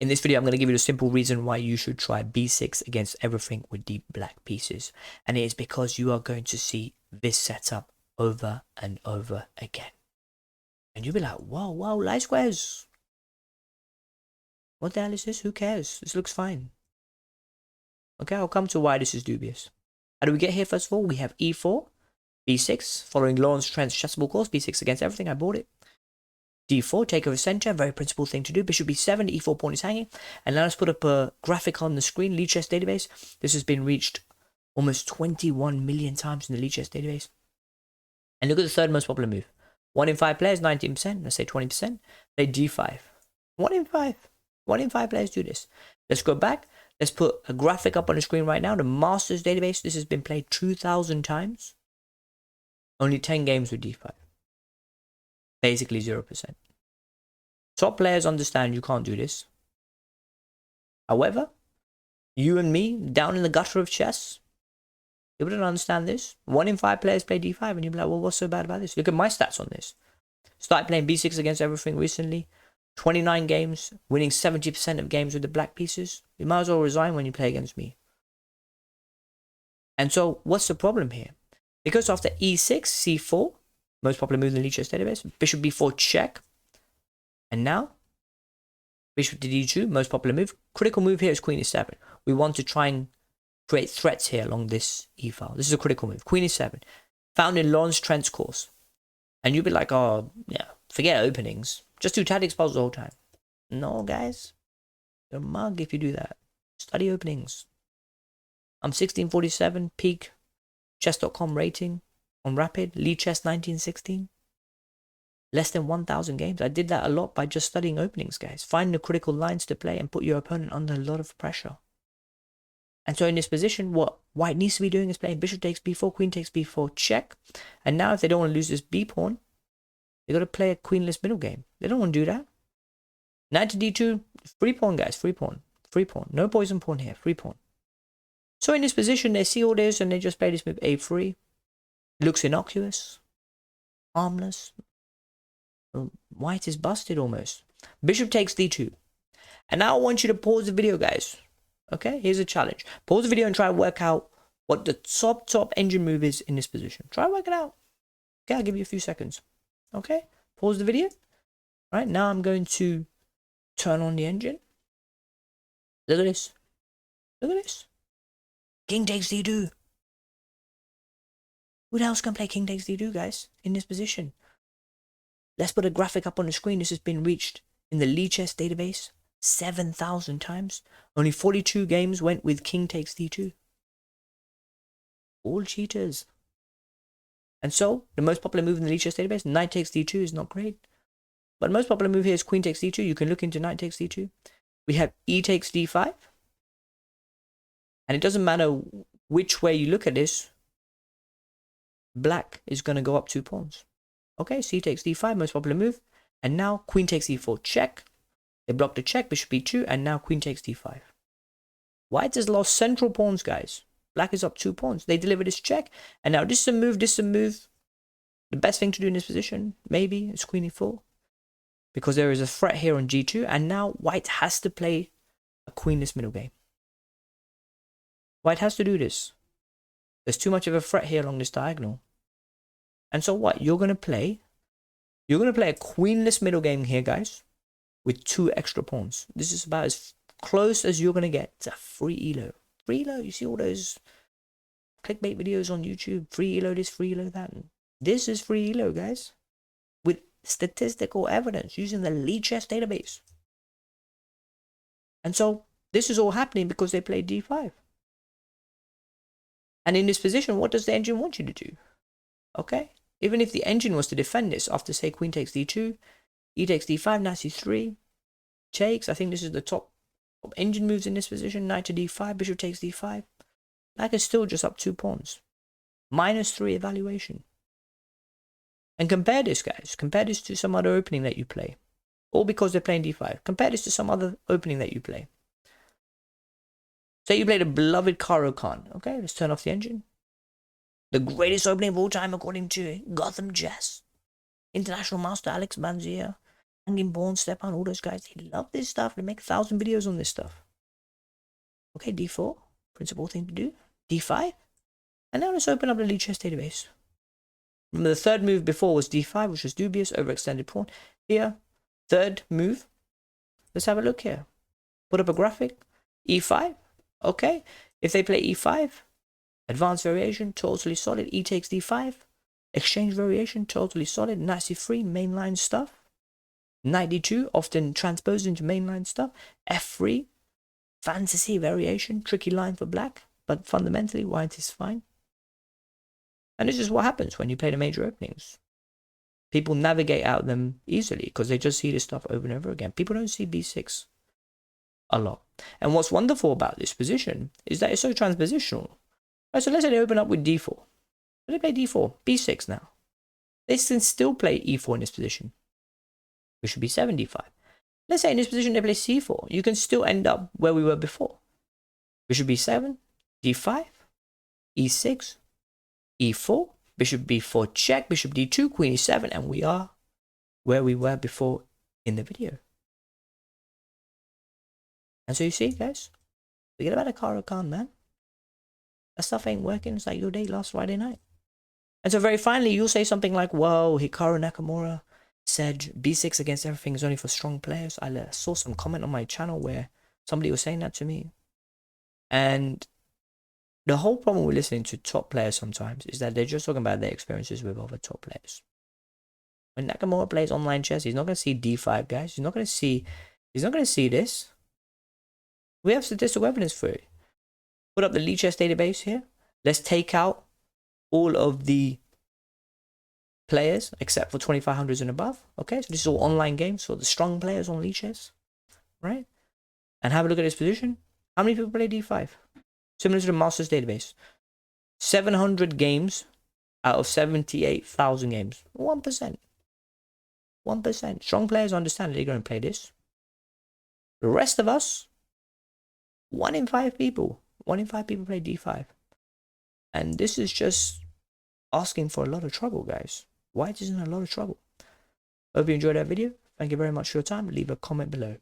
In this video, I'm going to give you the simple reason why you should try b6 against everything with deep black pieces. And it is because you are going to see this setup over and over again. And you'll be like, wow, light squares. What the hell is this? Who cares? This looks fine. Okay, I'll come to why this is dubious. How do we get here? First of all, we have e4, b6, following Lawrence Trent's chessable course, b6 against everything. I bought it. d4, take over center, very principled thing to do. Bishop b7, the e4 pawn is hanging. And now let's put up a graphic on the screen, Lichess database. This has been reached almost 21 million times in the Lichess database. And look at the third most popular move. 1 in 5 players, 19%, let's say 20%, play d5. 1 in 5. 1 in 5 players do this. Let's go back. Let's put a graphic up on the screen right now. The Masters database, this has been played 2,000 times. Only 10 games with d5. Basically 0%. Top players understand you can't do this. However, you and me, down in the gutter of chess, you wouldn't understand this. 1 in 5 players play d5 and you'd be like, well, what's so bad about this? Look at my stats on this. Started playing b6 against everything recently. 29 games, winning 70% of games with the black pieces. You might as well resign when you play against me. And so, what's the problem here? Because after e6, c4, most popular move in the Lichess database, bishop b4 check. And now, bishop to d2, most popular move. Critical move here is queen e7. We want to try and create threats here along this e-file. This is a critical move. Queen e7, found in Lawrence Trent's course. And you'll be like, oh, yeah, forget openings. Just do tactics puzzles the whole time. No, guys. You're a mug if you do that. Study openings. I'm 1647, peak, chess.com rating on Rapid, Lichess 1916. Less than 1,000 games. I did that a lot by just studying openings, guys. Find the critical lines to play and put your opponent under a lot of pressure. And so in this position, what white needs to be doing is playing bishop takes b4, queen takes b4, check. And now if they don't want to lose this b pawn, they got to play a queenless middle game. They don't want to do that. Knight to d2, free pawn, guys, free pawn. Free pawn. No poison pawn here, free pawn. So in this position, they see all this and they just play this move a3. Looks innocuous. Harmless. White is busted almost. Bishop takes d2. And now I want you to pause the video, guys. Okay, here's a challenge. Pause the video and try and work out what the top engine move is in this position. Try and work it out. Okay, I'll give you a few seconds. Okay, pause the video. All right, now I'm going to turn on the engine. Look at this. Look at this. King takes d2. Who else can play king takes d2, guys, in this position? Let's put a graphic up on the screen. This has been reached in the Lichess database 7,000 times. Only 42 games went with king takes d2. All cheaters. And so, the most popular move in the Lichess database, knight takes d2, is not great. But the most popular move here is queen takes d2. You can look into knight takes d2. We have e takes d5. And it doesn't matter which way you look at this, black is going to go up 2 pawns. Okay, c takes d5, most popular move. And now queen takes e4, check. They blocked the check, bishop b2, and now queen takes d5. White has lost central pawns, guys. Black is up 2 pawns. They deliver this check. And now this is a move, this is a move. The best thing to do in this position, maybe, is queen e4. Because there is a threat here on g2. And now white has to play a queenless middle game. White has to do this. There's too much of a threat here along this diagonal. And so what? You're going to play a queenless middle game here, guys. With 2 extra pawns. This is about as close as you're going to get to free elo. Free elo, you see all those clickbait videos on YouTube, free elo this, free elo that. This is free elo, guys, with statistical evidence using the Lichess database. And so this is all happening because they played d5. And in this position, what does the engine want you to do? Okay, even if the engine was to defend this after, say, queen takes d2, e takes d5, knight c3, takes. I think this is the top engine moves in this position. Knight to d5, bishop takes d5. Black is still just up 2 pawns. -3 evaluation. And compare this, guys. Compare this to some other opening that you play. All because they're playing d5. Compare this to some other opening that you play. Say you play the beloved Karo Khan. Okay, let's turn off the engine. The greatest opening of all time according to Gotham Chess. International Master Alex Banzia. Hanging Born, Stepan, all those guys, they love this stuff. They make 1,000 videos on this stuff. Okay, D4, principal thing to do. D5. And now let's open up the lead chess database. Remember the third move before was D5, which was dubious, overextended pawn. Here, third move. Let's have a look here. Put up a graphic. E5. Okay. If they play E5, advanced variation, totally solid. E takes D5. Exchange variation, totally solid. Knight C3, mainline stuff. Knight D2, often transposed into mainline stuff. F3, fantasy variation, tricky line for black, but fundamentally white is fine. And this is what happens when you play the major openings. People navigate out them easily because they just see this stuff over and over again. People don't see B6 a lot. And what's wonderful about this position is that it's so transpositional. Right, so let's say they open up with D4. They play D4, B6 now. They can still play E4 in this position. Bishop B7, D5. Let's say in this position they play C4. You can still end up where we were before. Bishop B7, D5, E6, E4, Bishop B4 check, Bishop D2, Queen E7, and we are where we were before in the video. And so you see, guys, forget about the Caro-Kann, man. That stuff ain't working. It's like your day last Friday night. And so very finally, you'll say something like, whoa, Hikaru Nakamura said B6 against everything is only for strong players. I saw some comment on my channel where somebody was saying that to me. And the whole problem with listening to top players sometimes is that they're just talking about their experiences with other top players. When Nakamura plays online chess, he's not going to see D5, guys. He's not going to see this. We have statistical evidence for it. Put up the lead chess database here. Let's take out all of the players except for 2500s and above. Okay, so this is all online games for the strong players on lead chess, right? And have a look at this position. How many people play D5? Similar to the Masters database. 700 games out of 78,000 games. 1%. 1%. Strong players understand that they're going to play this. The rest of us, 1 in 5 people. 1 in 5 people play D5. And this is just asking for a lot of trouble, guys. White is in a lot of trouble. Hope you enjoyed that video. Thank you very much for your time. Leave a comment below.